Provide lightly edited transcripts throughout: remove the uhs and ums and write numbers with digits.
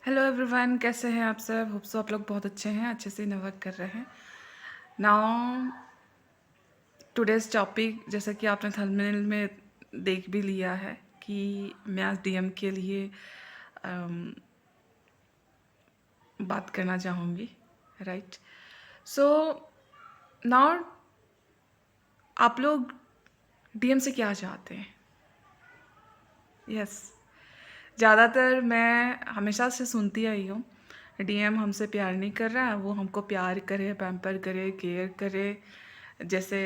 Hello everyone, कैसे हैं आप सब। होप सो आप लोग बहुत अच्छे हैं, अच्छे से वर्क कर रहे हैं। नाउ टुडेज़ टॉपिक, जैसा कि आपने थंबनेल में देख भी लिया है कि मैं आज डीएम के लिए बात करना चाहूँगी। राइट। सो नाउ आप लोग डीएम से क्या चाहते हैं? यस, ज़्यादातर मैं हमेशा से सुनती आई हूँ, डीएम हमसे प्यार नहीं कर रहा है, वो हमको प्यार करे, पैम्पर करे, केयर करे, जैसे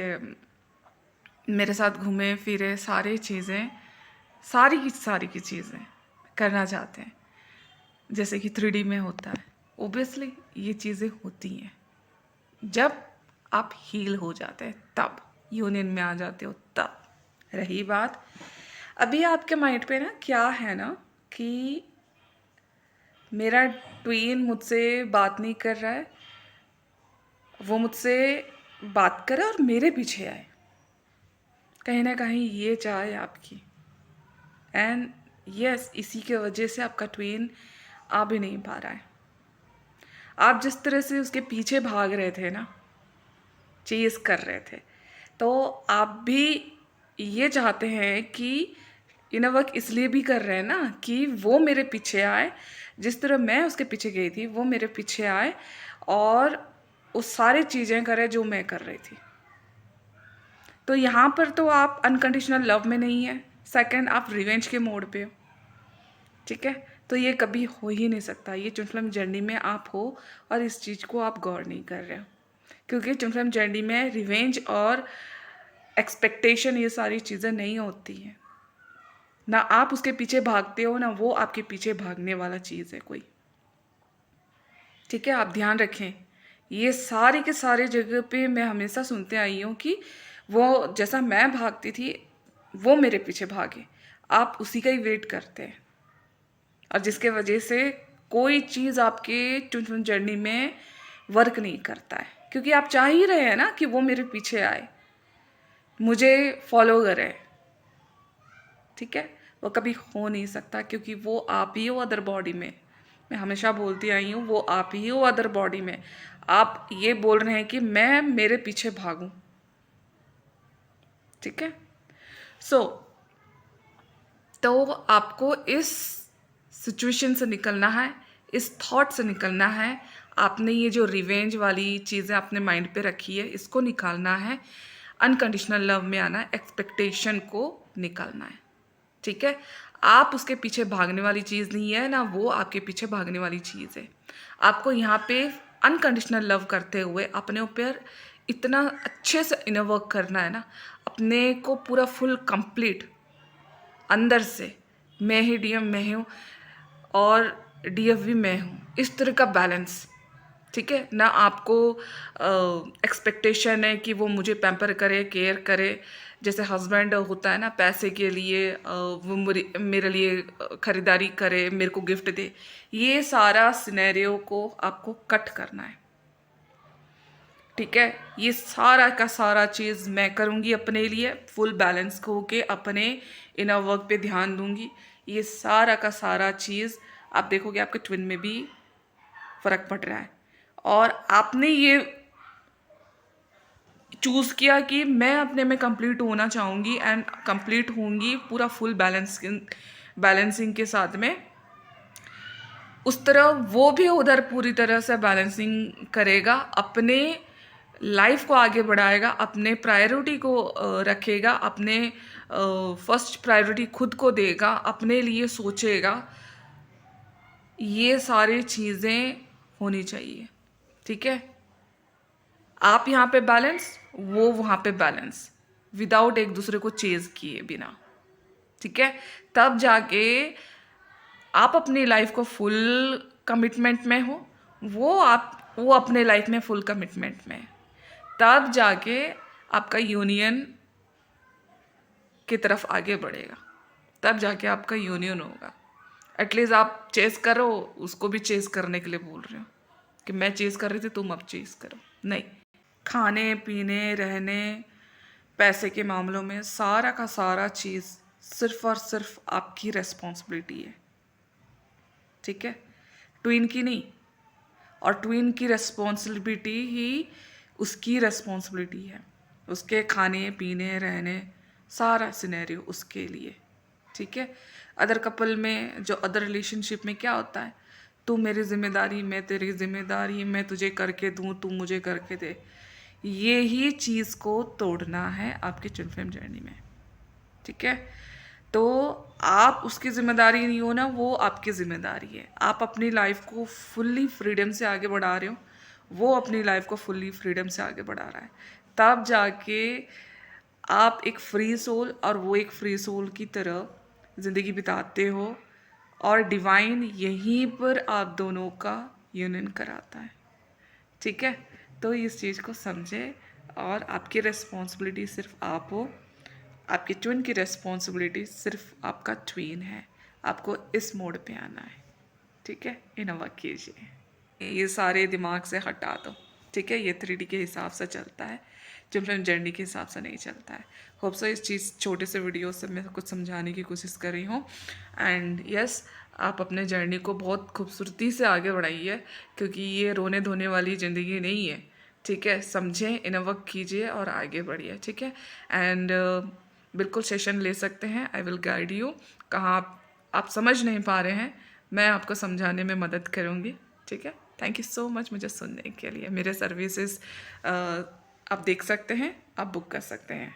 मेरे साथ घूमे फिरे, सारी चीज़ें, सारी की चीज़ें करना चाहते हैं, जैसे कि 3D में होता है। ओबियसली ये चीज़ें होती हैं जब आप हील हो जाते हैं, तब यूनियन में आ जाते हो तब। रही बात अभी आपके माइंड पे ना क्या है ना कि मेरा ट्वीन मुझसे बात नहीं कर रहा है, वो मुझसे बात करे और मेरे पीछे आए, कहीं ना कहीं ये चाह है आपकी। एंड यस, इसी के वजह से आपका ट्वीन आ भी नहीं पा रहा है। आप जिस तरह से उसके पीछे भाग रहे थे ना, चेज कर रहे थे, तो आप भी ये चाहते हैं कि वर्क इसलिए भी कर रहे हैं ना कि वो मेरे पीछे आए, जिस तरह मैं उसके पीछे गई थी वो मेरे पीछे आए और वो सारी चीज़ें करे जो मैं कर रही थी। तो यहाँ पर तो आप अनकंडीशनल लव में नहीं है, सेकंड आप रिवेंज के मोड पे हो। ठीक है, तो ये कभी हो ही नहीं सकता। ये ट्विन फ्लेम जर्नी में आप हो और इस चीज़ को आप गौर नहीं कर रहे हो, क्योंकि ट्विन फ्लेम जर्नी में रिवेंज और एक्सपेक्टेशन ये सारी चीज़ें नहीं होती हैं। ना आप उसके पीछे भागते हो, ना वो आपके पीछे भागने वाला चीज़ है कोई। ठीक है, आप ध्यान रखें। ये सारे के सारे जगह पे मैं हमेशा सुनते आई हूँ कि वो जैसा मैं भागती थी वो मेरे पीछे भागे, आप उसी का ही वेट करते हैं, और जिसके वजह से कोई चीज़ आपके ट्विन जर्नी में वर्क नहीं करता है, क्योंकि आप चाह ही रहे हैं ना कि वो मेरे पीछे आए, मुझे फॉलो करे। ठीक है, वो कभी हो नहीं सकता, क्योंकि वो आप ही हो अदर बॉडी में। मैं हमेशा बोलती आई हूँ, वो आप ही हो अदर बॉडी में। आप ये बोल रहे हैं कि मैं मेरे पीछे भागूं। ठीक है, सो तो आपको इस सिचुएशन से निकलना है, इस थॉट से निकलना है। आपने ये जो रिवेंज वाली चीज़ें अपने माइंड पे रखी है, इसको निकालना है, अनकंडीशनल लव में आना है, एक्सपेक्टेशन को निकालना है। ठीक है, आप उसके पीछे भागने वाली चीज़ नहीं है, ना वो आपके पीछे भागने वाली चीज़ है। आपको यहाँ पे अनकंडीशनल लव करते हुए अपने ऊपर इतना अच्छे से इनर वर्क करना है ना, अपने को पूरा फुल कंप्लीट अंदर से, मैं ही डीएम मैं हूँ और डीएफ भी मैं हूँ, इस तरह का बैलेंस। ठीक है ना, आपको एक्सपेक्टेशन है कि वो मुझे पैम्पर करे, केयर करे, जैसे हस्बैंड होता है ना, पैसे के लिए वो मेरे लिए खरीदारी करे, मेरे को गिफ्ट दे। ये सारा सिनेरियो को आपको कट करना है। ठीक है, ये सारा का सारा चीज़ मैं करूँगी अपने लिए, फुल बैलेंस होके अपने इनर वर्क पे ध्यान दूंगी। ये सारा का सारा चीज़ आप देखोगे आपके ट्विन में भी फ़र्क पड़ रहा है, और आपने ये चूज़ किया कि मैं अपने में कंप्लीट होना चाहूँगी एंड कंप्लीट होंगी पूरा फुल बैलेंसिंग के साथ में। उस तरह वो भी उधर पूरी तरह से बैलेंसिंग करेगा, अपने लाइफ को आगे बढ़ाएगा, अपने प्रायोरिटी को रखेगा, अपने फर्स्ट प्रायोरिटी खुद को देगा, अपने लिए सोचेगा। ये सारी चीज़ें होनी चाहिए। ठीक है, आप यहाँ पे बैलेंस, वो वहाँ पे बैलेंस, विदाउट एक दूसरे को चेज किए बिना। ठीक है, तब जाके आप अपनी लाइफ को फुल कमिटमेंट में हो, वो अपने लाइफ में फुल कमिटमेंट में है। तब जाके आपका यूनियन की तरफ आगे बढ़ेगा, तब जाके आपका यूनियन होगा। एटलीस्ट आप चेस करो, उसको भी चेस करने के लिए बोल रहे हो कि मैं चेस कर रही थी, तुम अब चेस करो। नहीं, खाने पीने रहने पैसे के मामलों में सारा का सारा चीज़ सिर्फ और सिर्फ आपकी रेस्पॉन्सिबिलिटी है। ठीक है, ट्विन की नहीं। और ट्विन की रिस्पॉन्सिबिलिटी ही उसकी रिस्पॉन्सिबिलिटी है, उसके खाने पीने रहने सारा सिनेरियो उसके लिए, ठीक है। अदर कपल में, जो अदर रिलेशनशिप में क्या होता है, तू मेरी जिम्मेदारी, मैं तेरी जिम्मेदारी, मैं तुझे करके दूँ, तू मुझे करके दे। ये ही चीज़ को तोड़ना है आपकी ट्विन फ्लेम जर्नी में, ठीक है। तो आप उसकी ज़िम्मेदारी नहीं हो ना, वो आपकी ज़िम्मेदारी है। आप अपनी लाइफ को फुल्ली फ्रीडम से आगे बढ़ा रहे हो, वो अपनी लाइफ को फुल्ली फ्रीडम से आगे बढ़ा रहा है। तब जाके आप एक फ्री सोल और वो एक फ्री सोल की तरह ज़िंदगी बिताते हो, और डिवाइन यहीं पर आप दोनों का यूनियन कराता है, ठीक है। तो इस चीज़ को समझे, और आपकी रिस्पॉन्सिबिलिटी सिर्फ आप हो, आपकी ट्विन की रिस्पॉन्सिबिलिटी सिर्फ आपका ट्विन है। आपको इस मोड पे आना है, ठीक है। इन वर्क कीजिए, ये सारे दिमाग से हटा दो, ठीक है। ये 3D के हिसाब से चलता है, ट्विन जर्नी के हिसाब से नहीं चलता है। होप सो इस चीज़ छोटे से वीडियो से मैं कुछ समझाने की कोशिश कर रही हूँ। एंड यस, आप अपने जर्नी को बहुत खूबसूरती से आगे बढ़ाइए, क्योंकि ये रोने धोने वाली ज़िंदगी नहीं है, ठीक है। समझें, इनर वर्क कीजिए और आगे बढ़िए, ठीक है। एंड बिल्कुल सेशन ले सकते हैं, आई विल गाइड यू। कहाँ आप समझ नहीं पा रहे हैं, मैं आपको समझाने में मदद करूँगी, ठीक है। थैंक यू सो मच मुझे सुनने के लिए। मेरे सर्विसेज आप देख सकते हैं, आप बुक कर सकते हैं।